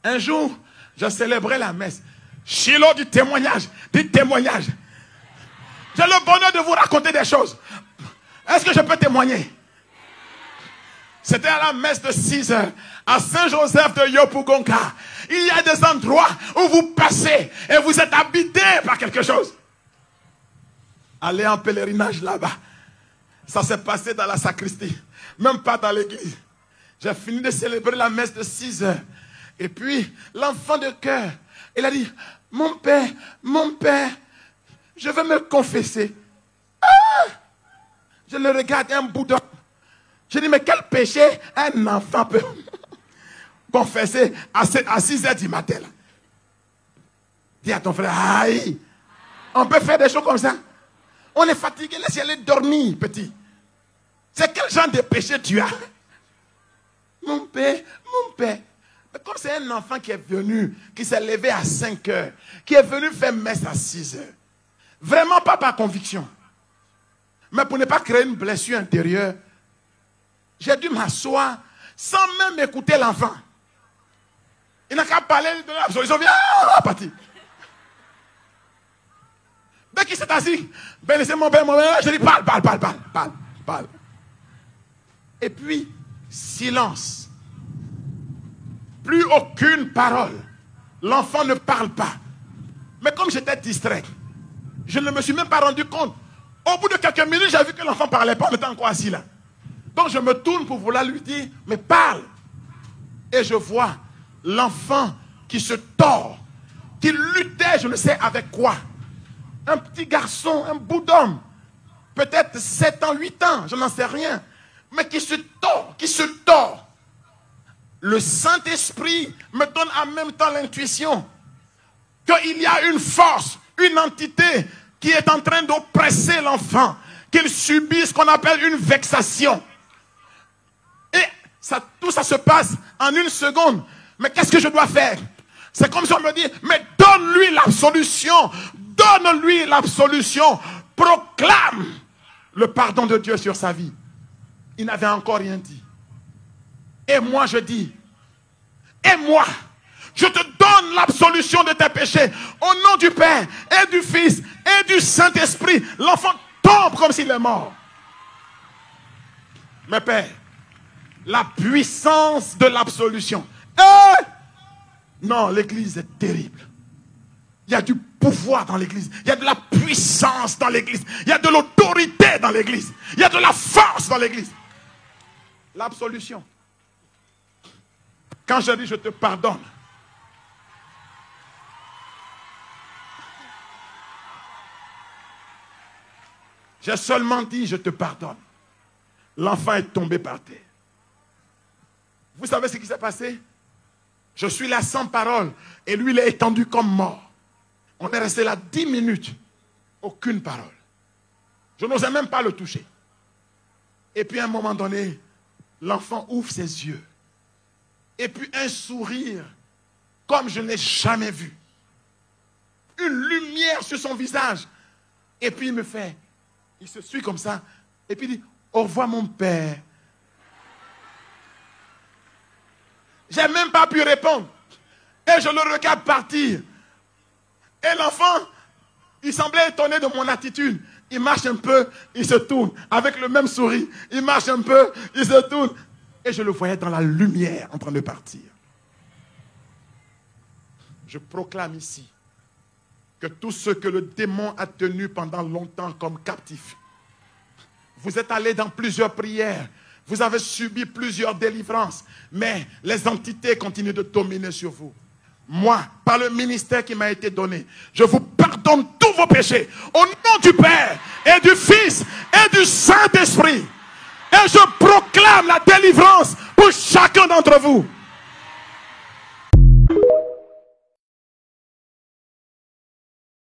Un jour, je célébrais la messe. Shiloh du témoignage, du témoignage. J'ai le bonheur de vous raconter des choses. Est-ce que je peux témoigner? C'était à la messe de 6 heures, à Saint-Joseph de Yopougonka. Il y a des endroits où vous passez et vous êtes habité par quelque chose. Allez en pèlerinage là-bas. Ça s'est passé dans la sacristie, même pas dans l'église. J'ai fini de célébrer la messe de 6 heures. Et puis, l'enfant de cœur, il a dit, mon père, je veux me confesser. Ah! Je le regarde, un bout d'homme. Je dis, mais quel péché un enfant peut confesser à 6 heures du matin là? Dis à ton frère, aïe, on peut faire des choses comme ça. On est fatigué, laisse-y aller dormir, petit. C'est quel genre de péché tu as? Mon père. Mais comme c'est un enfant qui est venu, qui s'est levé à 5 heures, qui est venu faire messe à 6 heures. Vraiment pas par conviction. Mais pour ne pas créer une blessure intérieure, j'ai dû m'asseoir sans même écouter l'enfant. Il n'a qu'à parler de l'absolution. Viens, parti. Dès qu'il s'est assis, ben laissez mon père, je dis parle. Et puis, silence. Plus aucune parole. L'enfant ne parle pas. Mais comme j'étais distrait, je ne me suis même pas rendu compte. Au bout de quelques minutes, j'ai vu que l'enfant ne parlait pas, on était encore assis là. Donc je me tourne pour vouloir lui dire, mais parle. Et je vois l'enfant qui se tord, qui luttait, je ne sais avec quoi. Un petit garçon, un bout d'homme, peut-être 7 ans, 8 ans, je n'en sais rien, mais qui se tord. Le Saint-Esprit me donne en même temps l'intuition qu'il y a une force, une entité qui est en train d'oppresser l'enfant, qu'il subit ce qu'on appelle une vexation. Et tout ça se passe en 1 seconde. Mais qu'est-ce que je dois faire? C'est comme si on me dit, mais donne-lui l'absolution. Donne-lui l'absolution. Proclame le pardon de Dieu sur sa vie. Il n'avait encore rien dit. Et moi je dis, et moi, je te donne l'absolution de tes péchés. Au nom du Père et du Fils et du Saint-Esprit. L'enfant tombe comme s'il est mort. Mais Père, la puissance de l'absolution. Non, l'église est terrible. Il y a du pouvoir dans l'église. Il y a de la puissance dans l'église. Il y a de l'autorité dans l'église. Il y a de la force dans l'église. L'absolution. Quand je dis je te pardonne, j'ai seulement dit je te pardonne. L'enfant est tombé par terre. Vous savez ce qui s'est passé? Je suis là sans parole et lui il est étendu comme mort. On est resté là 10 minutes. Aucune parole. Je n'osais même pas le toucher. Et puis à un moment donné, l'enfant ouvre ses yeux. Et puis un sourire comme je n'ai jamais vu. Une lumière sur son visage. Et puis il se suit comme ça. Et puis il dit, au revoir mon père. J'ai même pas pu répondre. Et je le regarde partir. Et l'enfant, il semblait étonné de mon attitude. Il marche un peu, il se tourne. Avec le même sourire. Il marche un peu, il se tourne. Et je le voyais dans la lumière en train de partir. Je proclame ici que tous ceux que le démon a tenus pendant longtemps comme captifs, vous êtes allés dans plusieurs prières, vous avez subi plusieurs délivrances, mais les entités continuent de dominer sur vous. Moi, par le ministère qui m'a été donné, je vous pardonne tous vos péchés au nom du Père et du Fils et du Saint-Esprit. Et je proclame la délivrance pour chacun d'entre vous.